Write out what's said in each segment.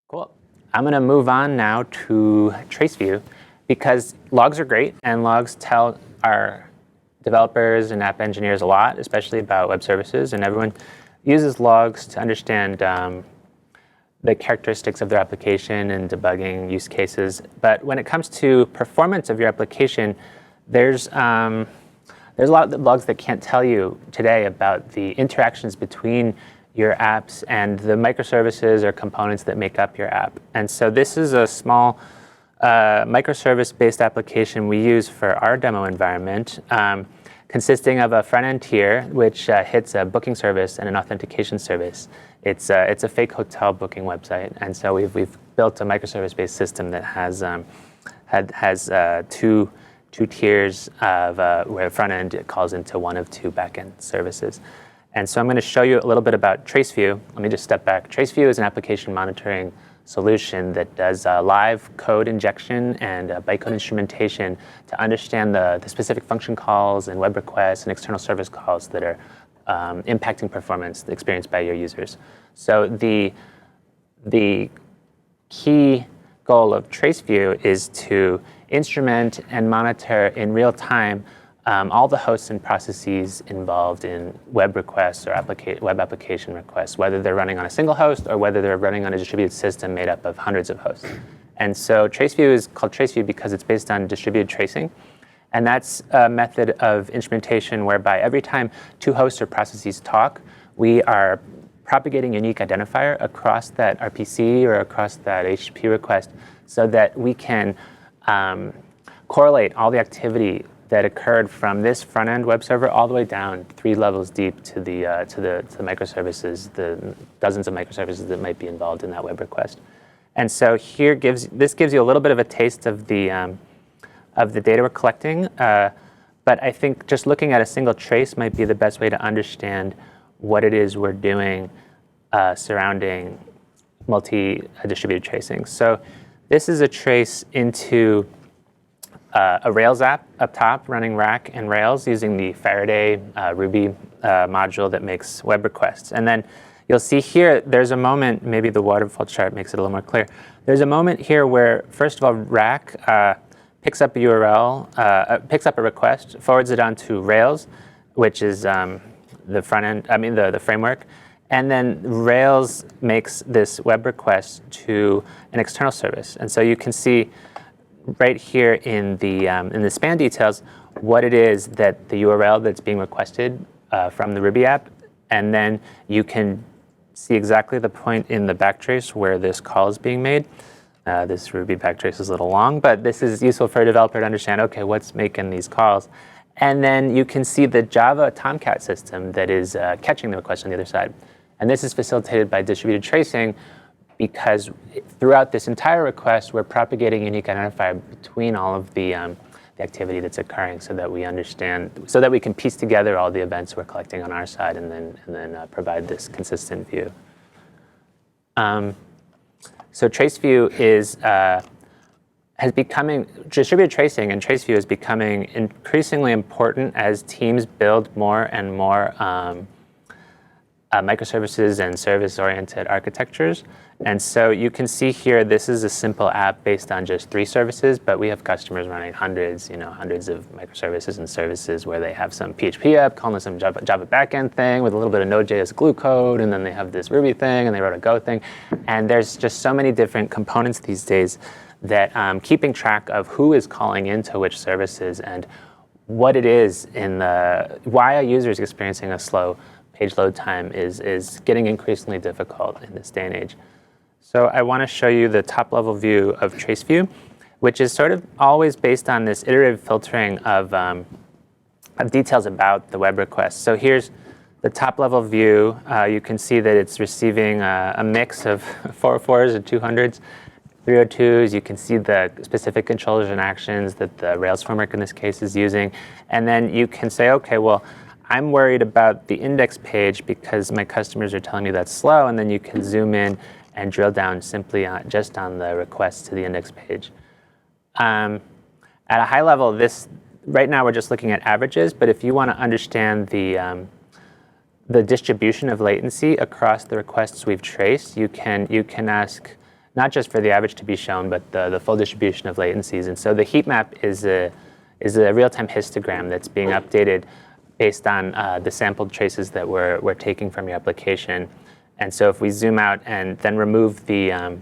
Cool. I'm going to move on now to TraceView because logs are great and logs tell our developers and app engineers a lot, especially about web services, and everyone uses logs to understand the characteristics of their application and debugging use cases. But when it comes to performance of your application, there's a lot of logs that can't tell you today about the interactions between your apps and the microservices or components that make up your app. And so this is a small microservice-based application we use for our demo environment, consisting of a front-end tier, which hits a booking service and an authentication service. It's a fake hotel booking website, and so we've built a microservice-based system that has two tiers of where front end calls into one of two backend services. And so I'm going to show you a little bit about TraceView. Let me just step back. TraceView is an application monitoring solution that does live code injection and bytecode instrumentation to understand the specific function calls and web requests and external service calls that are impacting performance experienced by your users. So the key goal of TraceView is to instrument and monitor in real time all the hosts and processes involved in web requests or web application requests, whether they're running on a single host or whether they're running on a distributed system made up of hundreds of hosts. And so TraceView is called TraceView because it's based on distributed tracing. And that's a method of instrumentation whereby every time two hosts or processes talk, we are propagating a unique identifier across that RPC or across that HTTP request so that we can correlate all the activity that occurred from this front-end web server all the way down 3 levels deep to the microservices, the dozens of microservices that might be involved in that web request. And so this gives you a little bit of a taste of the data we're collecting. But I think just looking at a single trace might be the best way to understand what it is we're doing surrounding multi-distributed tracing. So this is a trace into a Rails app up top running Rack and Rails using the Faraday Ruby module that makes web requests. And then you'll see here, there's a moment, maybe the waterfall chart makes it a little more clear. There's a moment here where, first of all, Rack picks up a URL, picks up a request, forwards it on to Rails, which is the front end, the framework. And then Rails makes this web request to an external service. And so you can see right here in the span details what it is that the URL that's being requested from the Ruby app, and then you can see exactly the point in the backtrace where this call is being made. This Ruby backtrace is a little long, but this is useful for a developer to understand, okay, what's making these calls? And then you can see the Java Tomcat system that is catching the request on the other side. And this is facilitated by distributed tracing, because throughout this entire request, we're propagating a unique identifier between all of the activity that's occurring so that we understand, so that we can piece together all the events we're collecting on our side and then provide this consistent view. So TraceView distributed tracing and TraceView is becoming increasingly important as teams build more and more microservices and service-oriented architectures. And so you can see here, this is a simple app based on just 3 services, but we have customers running hundreds of microservices and services where they have some PHP app calling some Java backend thing with a little bit of Node.js glue code, and then they have this Ruby thing, and they wrote a Go thing. And there's just so many different components these days that keeping track of who is calling into which services and what it is why a user is experiencing a slow page load time is getting increasingly difficult in this day and age. So I want to show you the top-level view of TraceView, which is sort of always based on this iterative filtering of details about the web request. So here's the top-level view. You can see that it's receiving a mix of 404s and 200s, 302s. You can see the specific controllers and actions that the Rails framework in this case is using. And then you can say, okay, well, I'm worried about the index page because my customers are telling me that's slow, and then you can zoom in and drill down simply just on the request to the index page. At a high level, right now we're just looking at averages, but if you want to understand the distribution of latency across the requests we've traced, you can ask not just for the average to be shown, but the full distribution of latencies. And so the heat map is a real-time histogram that's being updated based on the sampled traces that we're taking from your application. And so if we zoom out and then remove the,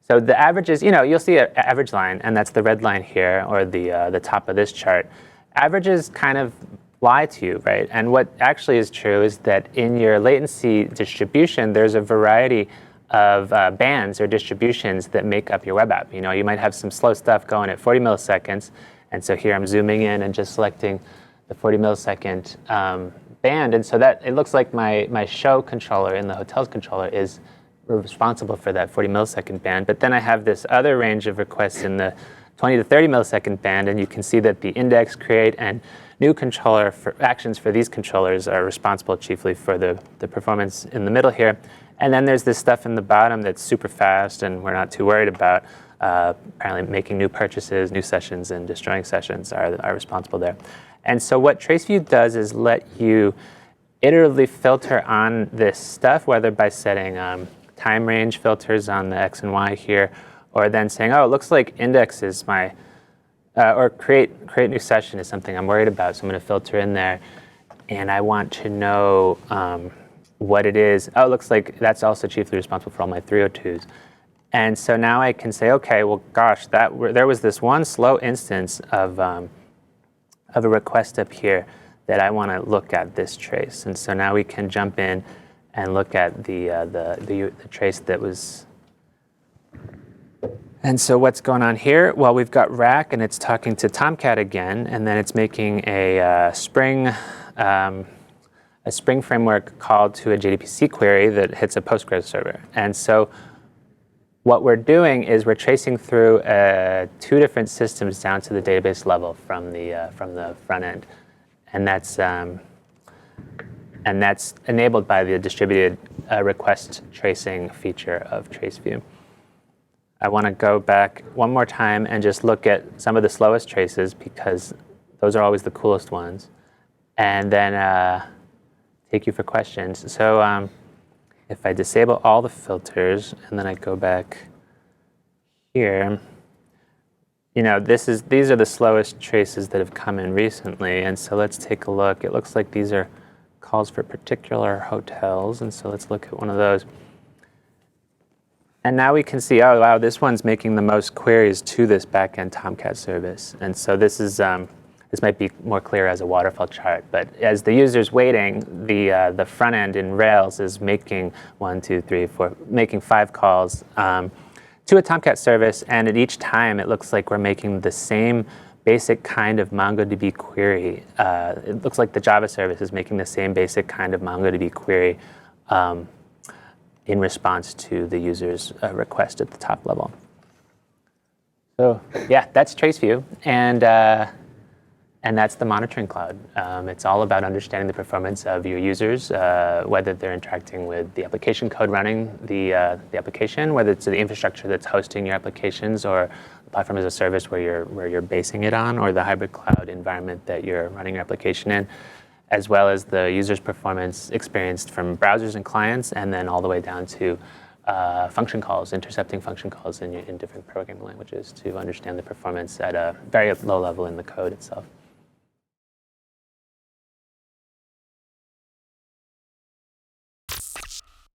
so the averages, you'll see an average line, and that's the red line here, or the top of this chart. Averages kind of lie to you, right? And what actually is true is that in your latency distribution, there's a variety of bands or distributions that make up your web app. You might have some slow stuff going at 40 milliseconds, and so here I'm zooming in and just selecting the 40 millisecond band, and so that it looks like my show controller in the hotels controller is responsible for that 40 millisecond band. But then I have this other range of requests in the 20 to 30 millisecond band, and you can see that the index, create, and new controller actions for these controllers are responsible chiefly for the performance in the middle here. And then there's this stuff in the bottom that's super fast and we're not too worried about. Apparently making new purchases, new sessions, and destroying sessions are responsible there. And so what TraceView does is let you iteratively filter on this stuff, whether by setting time range filters on the X and Y here, or then saying, oh, it looks like index is my, or create new session is something I'm worried about, so I'm going to filter in there, and I want to know what it is. Oh, it looks like that's also chiefly responsible for all my 302s. And so now I can say, okay, well, gosh, there was this one slow instance of a request up here that I want to look at this trace. And so now we can jump in and look at the trace that was. And so what's going on here? Well, we've got rack, and it's talking to Tomcat again, and then it's making a Spring framework call to a JDBC query that hits a Postgres server. And so what we're doing is we're tracing through 2 different systems down to the database level from the front end, and that's enabled by the distributed request tracing feature of TraceView. I want to go back one more time and just look at some of the slowest traces because those are always the coolest ones, and then take you for questions. So if I disable all the filters and then I go back here, these are the slowest traces that have come in recently, and so let's take a look. It looks like these are calls for particular hotels, and so let's look at one of those. And now we can see, oh wow, this one's making the most queries to this backend Tomcat service. And so this might be more clear as a waterfall chart, but as the user's waiting, the front end in Rails is making 5 calls to a Tomcat service, and at each time it looks like we're making the same basic kind of MongoDB query. It looks like the Java service is making the same basic kind of MongoDB query in response to the user's request at the top level. So yeah, that's TraceView, and that's the monitoring cloud. It's all about understanding the performance of your users, whether they're interacting with the application code running the application, whether it's the infrastructure that's hosting your applications, or the platform as a service where you're basing it on, or the hybrid cloud environment that you're running your application in, as well as the user's performance experienced from browsers and clients, and then all the way down to function calls, intercepting function calls in different programming languages to understand the performance at a very low level in the code itself.